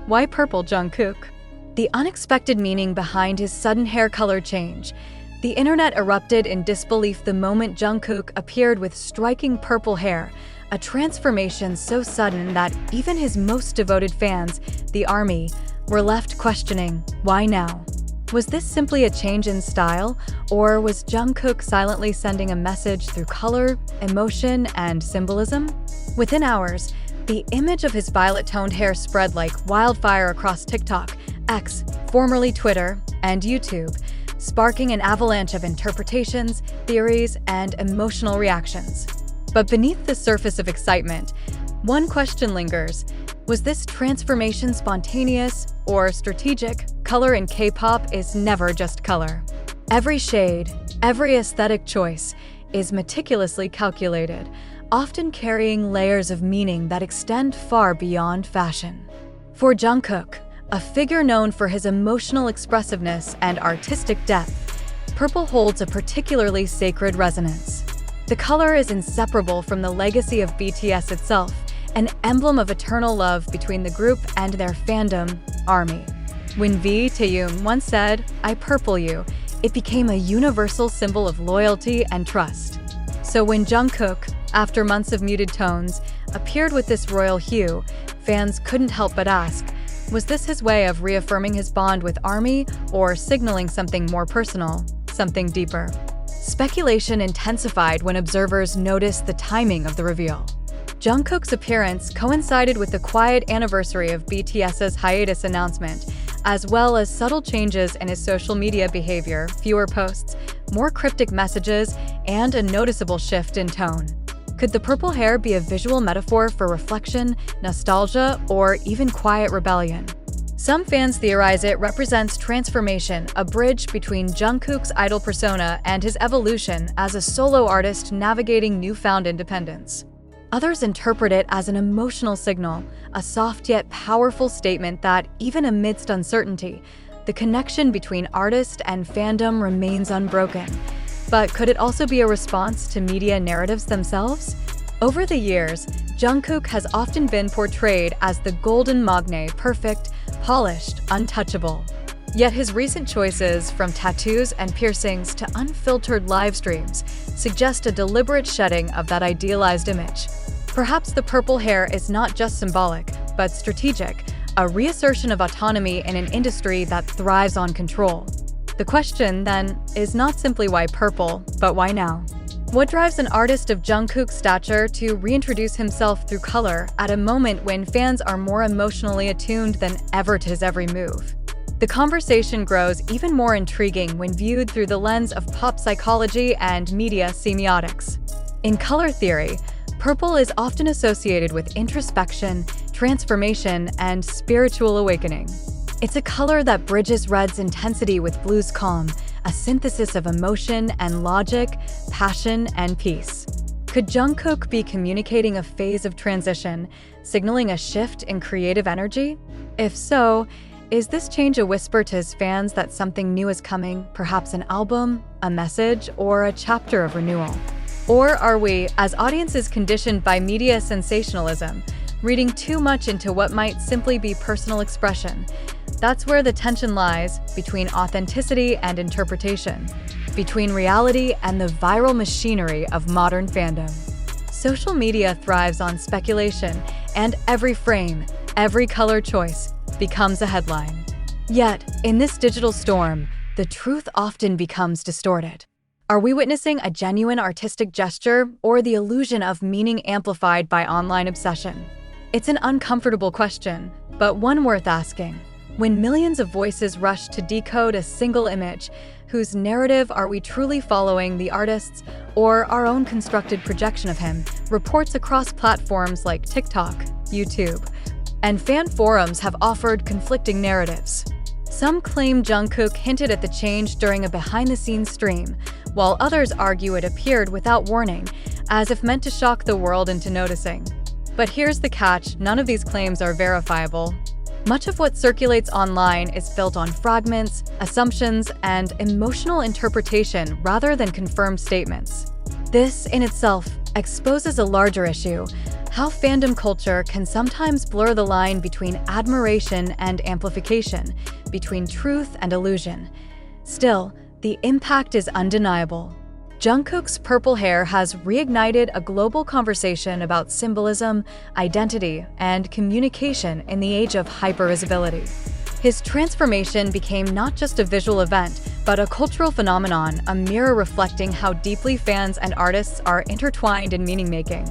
Why purple Jungkook? The unexpected meaning behind his sudden hair color change. The internet erupted in disbelief the moment Jungkook appeared with striking purple hair, a transformation so sudden that even his most devoted fans, the ARMY, were left questioning, why now? Was this simply a change in style, or was Jungkook silently sending a message through color, emotion, and symbolism? Within hours, the image of his violet-toned hair spread like wildfire across TikTok, X, formerly Twitter, and YouTube, sparking an avalanche of interpretations, theories, and emotional reactions. But beneath the surface of excitement, one question lingers. Was this transformation spontaneous or strategic? Color in K-pop is never just color. Every shade, every aesthetic choice is meticulously calculated, often carrying layers of meaning that extend far beyond fashion. For Jungkook, a figure known for his emotional expressiveness and artistic depth, purple holds a particularly sacred resonance. The color is inseparable from the legacy of BTS itself, an emblem of eternal love between the group and their fandom, ARMY. When V. Taeyong once said, "I purple you," it became a universal symbol of loyalty and trust. So when Jungkook, after months of muted tones, appeared with this royal hue, fans couldn't help but ask, was this his way of reaffirming his bond with ARMY or signaling something more personal, something deeper? Speculation intensified when observers noticed the timing of the reveal. Jungkook's appearance coincided with the quiet anniversary of BTS's hiatus announcement, as well as subtle changes in his social media behavior, fewer posts, more cryptic messages, and a noticeable shift in tone. Could the purple hair be a visual metaphor for reflection, nostalgia, or even quiet rebellion? Some fans theorize it represents transformation, a bridge between Jungkook's idol persona and his evolution as a solo artist navigating newfound independence. Others interpret it as an emotional signal, a soft yet powerful statement that, even amidst uncertainty, the connection between artist and fandom remains unbroken. But could it also be a response to media narratives themselves? Over the years, Jungkook has often been portrayed as the golden magne, perfect, polished, untouchable. Yet his recent choices, from tattoos and piercings to unfiltered live streams, suggest a deliberate shedding of that idealized image. Perhaps the purple hair is not just symbolic, but strategic, a reassertion of autonomy in an industry that thrives on control. The question, then, is not simply why purple, but why now? What drives an artist of Jungkook's stature to reintroduce himself through color at a moment when fans are more emotionally attuned than ever to his every move? The conversation grows even more intriguing when viewed through the lens of pop psychology and media semiotics. In color theory, purple is often associated with introspection, transformation, and spiritual awakening. It's a color that bridges red's intensity with blue's calm, a synthesis of emotion and logic, passion and peace. Could Jungkook be communicating a phase of transition, signaling a shift in creative energy? If so, is this change a whisper to his fans that something new is coming, perhaps an album, a message, or a chapter of renewal? Or are we, as audiences conditioned by media sensationalism, reading too much into what might simply be personal expression? That's where the tension lies, between authenticity and interpretation, between reality and the viral machinery of modern fandom. Social media thrives on speculation, and every frame, every color choice becomes a headline. Yet, in this digital storm, the truth often becomes distorted. Are we witnessing a genuine artistic gesture or the illusion of meaning amplified by online obsession? It's an uncomfortable question, but one worth asking. When millions of voices rush to decode a single image, whose narrative are we truly following, the artist's or our own constructed projection of him? Reports across platforms like TikTok, YouTube, and fan forums have offered conflicting narratives. Some claim Jungkook hinted at the change during a behind-the-scenes stream, while others argue it appeared without warning, as if meant to shock the world into noticing. But here's the catch: none of these claims are verifiable. Much of what circulates online is built on fragments, assumptions, and emotional interpretation rather than confirmed statements. This, in itself, exposes a larger issue: how fandom culture can sometimes blur the line between admiration and amplification, between truth and illusion. Still, the impact is undeniable. Jungkook's purple hair has reignited a global conversation about symbolism, identity, and communication in the age of hypervisibility. His transformation became not just a visual event, but a cultural phenomenon, a mirror reflecting how deeply fans and artists are intertwined in meaning-making.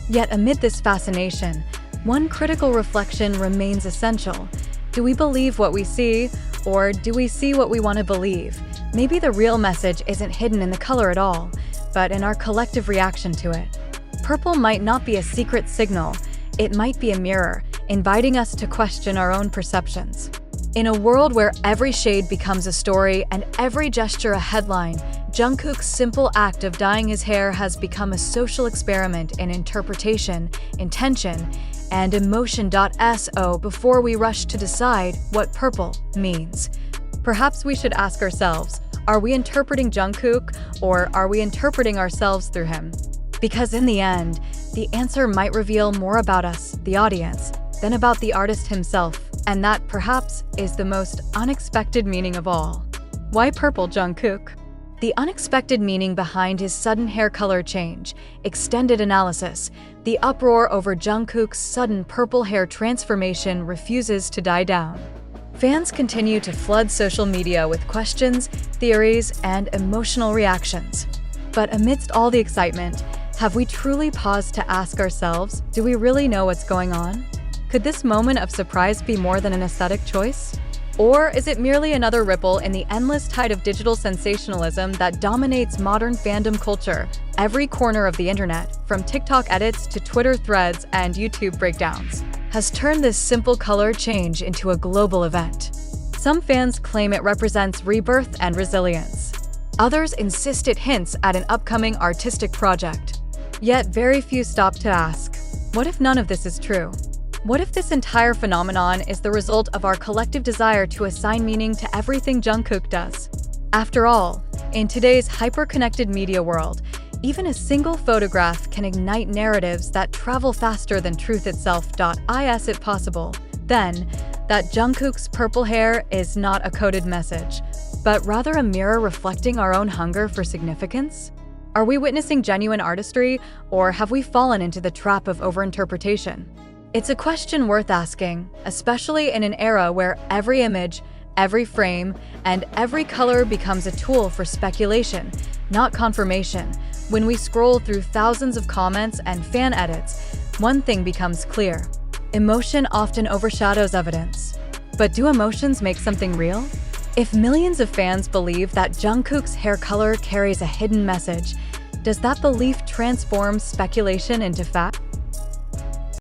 Yet amid this fascination, one critical reflection remains essential. Do we believe what we see, or do we see what we want to believe? Maybe the real message isn't hidden in the color at all, but in our collective reaction to it. Purple might not be a secret signal, it might be a mirror, inviting us to question our own perceptions. In a world where every shade becomes a story and every gesture a headline, Jungkook's simple act of dyeing his hair has become a social experiment in interpretation, intention, and emotion. So before we rush to decide what purple means, perhaps we should ask ourselves, are we interpreting Jungkook, or are we interpreting ourselves through him? Because in the end, the answer might reveal more about us, the audience, than about the artist himself, and that perhaps is the most unexpected meaning of all. Why purple Jungkook? The unexpected meaning behind his sudden hair color change, extended analysis, the uproar over Jungkook's sudden purple hair transformation refuses to die down. Fans continue to flood social media with questions, theories, and emotional reactions. But amidst all the excitement, have we truly paused to ask ourselves, do we really know what's going on? Could this moment of surprise be more than an aesthetic choice? Or is it merely another ripple in the endless tide of digital sensationalism that dominates modern fandom culture? Every corner of the internet, from TikTok edits to Twitter threads and YouTube breakdowns, has turned this simple color change into a global event. Some fans claim it represents rebirth and resilience. Others insist it hints at an upcoming artistic project. Yet very few stop to ask, what if none of this is true? What if this entire phenomenon is the result of our collective desire to assign meaning to everything Jungkook does? After all, in today's hyper-connected media world, even a single photograph can ignite narratives that travel faster than truth itself. Is it possible, then, that Jungkook's purple hair is not a coded message, but rather a mirror reflecting our own hunger for significance? Are we witnessing genuine artistry, or have we fallen into the trap of overinterpretation? It's a question worth asking, especially in an era where every image, every frame, and every color becomes a tool for speculation, not confirmation. When we scroll through thousands of comments and fan edits, one thing becomes clear: emotion often overshadows evidence. But do emotions make something real? If millions of fans believe that Jungkook's hair color carries a hidden message, does that belief transform speculation into fact?